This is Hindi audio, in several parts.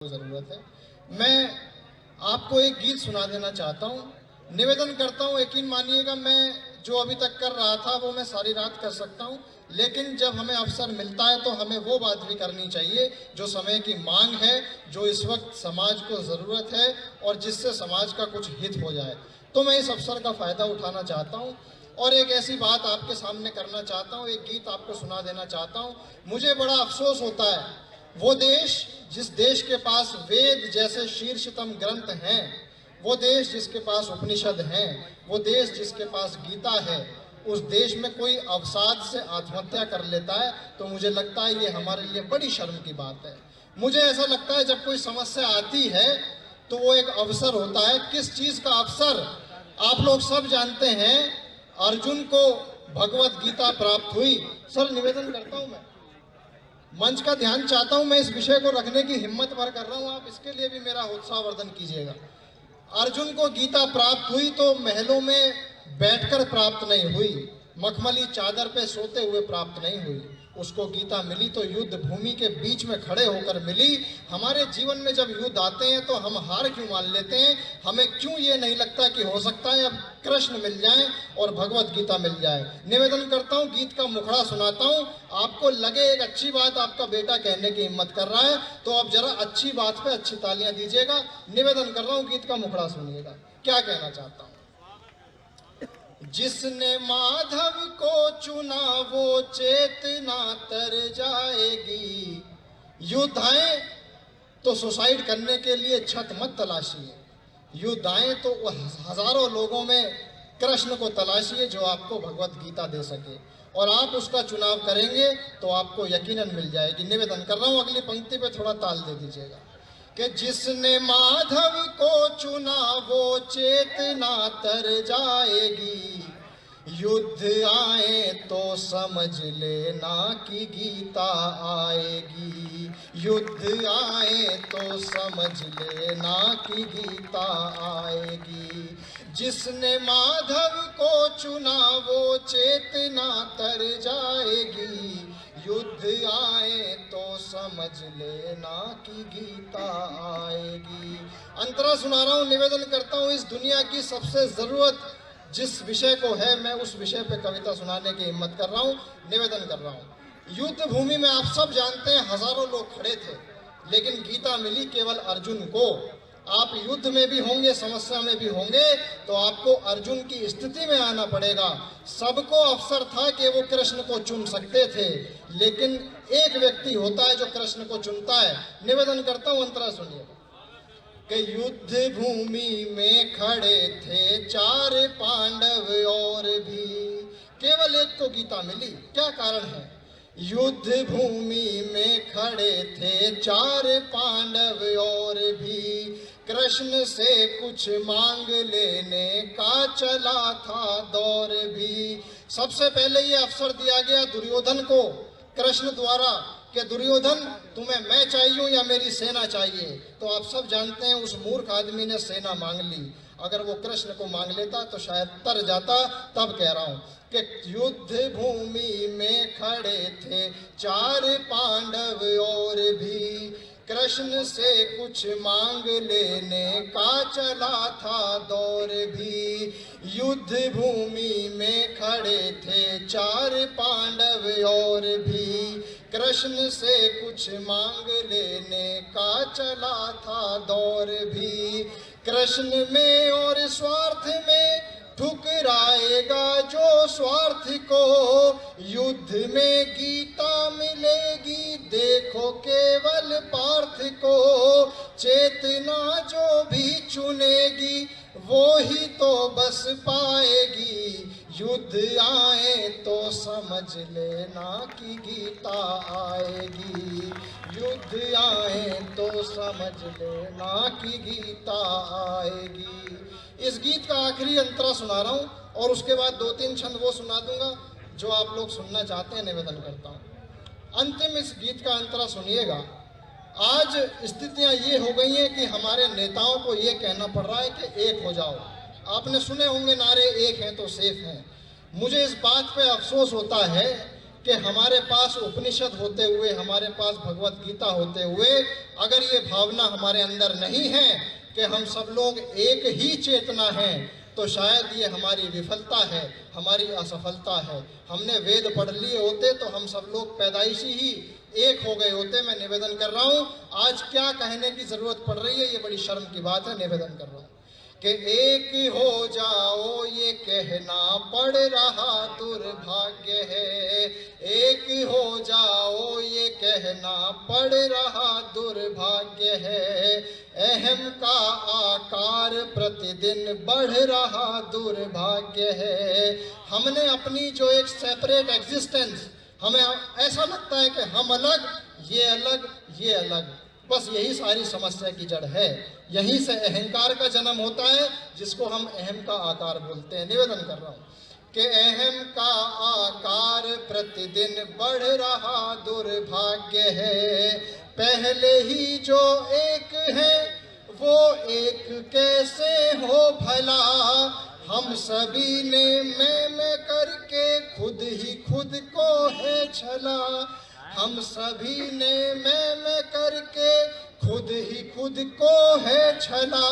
ज़रूरत है। मैं आपको एक गीत सुना देना चाहता हूँ। निवेदन करता हूँ, यकीन मानिएगा, मैं जो अभी तक कर रहा था वो मैं सारी रात कर सकता हूँ, लेकिन जब हमें अवसर मिलता है तो हमें वो बात भी करनी चाहिए जो समय की मांग है, जो इस वक्त समाज को ज़रूरत है और जिससे समाज का कुछ हित हो जाए। तो मैं इस अवसर का फ़ायदा उठाना चाहता हूँ और एक ऐसी बात आपके सामने करना चाहता हूँ, एक गीत आपको सुना देना चाहता हूँ। मुझे बड़ा अफसोस होता है, वो देश जिस देश के पास वेद जैसे शीर्षतम ग्रंथ हैं, वो देश जिसके पास उपनिषद हैं, वो देश जिसके पास गीता है, उस देश में कोई अवसाद से आत्महत्या कर लेता है तो मुझे लगता है ये हमारे लिए बड़ी शर्म की बात है। मुझे ऐसा लगता है जब कोई समस्या आती है तो वो एक अवसर होता है। किस चीज़ का अवसर? आप लोग सब जानते हैं, अर्जुन को भगवत गीता प्राप्त हुई। सर, निवेदन करता हूँ, मैं मंच का ध्यान चाहता हूं, मैं इस विषय को रखने की हिम्मत भर कर रहा हूं, आप इसके लिए भी मेरा उत्साहवर्धन कीजिएगा। अर्जुन को गीता प्राप्त हुई तो महलों में बैठकर प्राप्त नहीं हुई, मखमली चादर पे सोते हुए प्राप्त नहीं हुई। उसको गीता मिली तो युद्ध भूमि के बीच में खड़े होकर मिली। हमारे जीवन में जब युद्ध आते हैं तो हम हार क्यों मान लेते हैं? हमें क्यों ये नहीं लगता कि हो सकता है अब कृष्ण मिल जाए और भगवत गीता मिल जाए? निवेदन करता हूँ, गीत का मुखड़ा सुनाता हूँ, आपको लगे एक अच्छी बात आपका बेटा कहने की हिम्मत कर रहा है तो आप जरा अच्छी बात पे अच्छी तालियां दीजिएगा। निवेदन कर रहा हूँ, गीत का मुखड़ा सुनिएगा। क्या कहना चाहता हूँ? जिसने माधव को चुना वो चेतना तर जाएगी। युद्ध आए तो सुसाइड करने के लिए छत मत तलाशिए, युद्ध आए तो हजारों लोगों में कृष्ण को तलाशिए जो आपको भगवत गीता दे सके, और आप उसका चुनाव करेंगे तो आपको यकीनन मिल जाएगी। निवेदन कर रहा हूँ, अगली पंक्ति पे थोड़ा ताल दे दीजिएगा कि जिसने माधव को चुना वो चेतना तर जाएगी। युद्ध आए तो समझ लेना कि गीता आएगी। युद्ध आए तो समझ लेना कि गीता आएगी। जिसने माधव को चुना वो चेतना तर जाएगी। युद्ध आए तो समझ लेना कि गीता आएगी। अंतरा सुना रहा हूँ, निवेदन करता हूँ, इस दुनिया की सबसे ज़रूरत जिस विषय को है, मैं उस विषय पे कविता सुनाने की हिम्मत कर रहा हूँ, निवेदन कर रहा हूँ। युद्ध भूमि में आप सब जानते हैं हजारों लोग खड़े थे, लेकिन गीता मिली केवल अर्जुन को। आप युद्ध में भी होंगे, समस्या में भी होंगे, तो आपको अर्जुन की स्थिति में आना पड़ेगा। सबको अवसर था कि वो कृष्ण को चुन सकते थे, लेकिन एक व्यक्ति होता है जो कृष्ण को चुनता है। निवेदन करता हूँ, अंतरा सुनिए कि युद्ध भूमि में खड़े थे चार पांडव और भी, केवल एक को गीता मिली। क्या कारण है? युद्ध भूमि में खड़े थे चार पांडव और भी, कृष्ण से कुछ मांग लेने का चला था दौर भी। सबसे पहले ये अवसर दिया गया दुर्योधन को कृष्ण द्वारा कि दुर्योधन, तुम्हें मैं चाहिए या मेरी सेना चाहिए? तो आप सब जानते हैं उस मूर्ख आदमी ने सेना मांग ली। अगर वो कृष्ण को मांग लेता तो शायद तर जाता। तब कह रहा हूँ कि युद्ध भूमि में खड़े थे चार पांडव और भी, कृष्ण से कुछ मांग लेने का चला था दौर भी। युद्ध भूमि में खड़े थे चार पांडव और भी, कृष्ण से कुछ मांग लेने का चला था दौर भी। कृष्ण में और स्वार्थ में ठुकराएगा जो स्वार्थ को, युद्ध में गीता मिलेगी देखो केवल पार्थ को। चेतना जो भी चुनेगी वो ही तो बस पाएगी। युद्ध आए तो समझ लेना कि गीता आएगी। युद्ध आए तो समझ लेना कि गीता आएगी। इस गीत का आखिरी अंतरा सुना रहा हूँ और उसके बाद दो तीन छंद वो सुना दूंगा जो आप लोग सुनना चाहते हैं। निवेदन करता हूँ, अंतिम इस गीत का अंतरा सुनिएगा। आज स्थितियाँ ये हो गई हैं कि हमारे नेताओं को ये कहना पड़ रहा है कि एक हो जाओ। आपने सुने होंगे नारे, एक हैं तो सेफ हैं। मुझे इस बात पे अफसोस होता है कि हमारे पास उपनिषद होते हुए, हमारे पास भगवत गीता होते हुए, अगर ये भावना हमारे अंदर नहीं है कि हम सब लोग एक ही चेतना हैं, तो शायद ये हमारी विफलता है, हमारी असफलता है। हमने वेद पढ़ लिए होते तो हम सब लोग पैदाइशी ही एक हो गए होते। मैं निवेदन कर रहा हूँ, आज क्या कहने की जरूरत पड़ रही है, ये बड़ी शर्म की बात है। निवेदन कर रहा हूँ कि एक हो जाओ ये कहना पड़ रहा दुर्भाग्य है, एक हो जाओ ये कहना पड़ रहा दुर्भाग्य है, अहम का आकार प्रतिदिन बढ़ रहा दुर्भाग्य है। हमने अपनी जो एक सेपरेट एग्जिस्टेंस, हमें ऐसा लगता है कि हम अलग, ये अलग, ये अलग, बस यही सारी समस्या की जड़ है। यहीं से अहंकार का जन्म होता है, जिसको हम अहम का आकार बोलते हैं। निवेदन कर रहा हूं कि अहम का आकार प्रतिदिन बढ़ रहा दुर्भाग्य है, पहले ही जो एक है वो एक कैसे हो भला, हम सभी ने मैं करके खुद ही खुद को है छला, हम सभी ने मैं करके खुद ही खुद को है छला,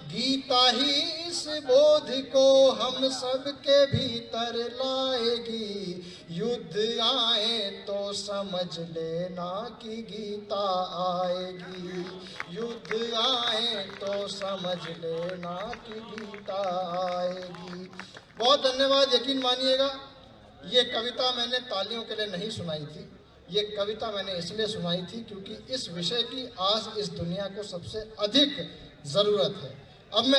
गीता ही इस बोध को हम सब के भीतर लाएगी, युद्ध आए तो समझ लेना कि गीता आएगी, युद्ध आए तो समझ लेना कि गीता आएगी। बहुत धन्यवाद। यकीन मानिएगा, ये कविता मैंने तालियों के लिए नहीं सुनाई थी, ये कविता मैंने इसलिए सुनाई थी क्योंकि इस विषय की आज इस दुनिया को सबसे अधिक ज़रूरत है। अब मैं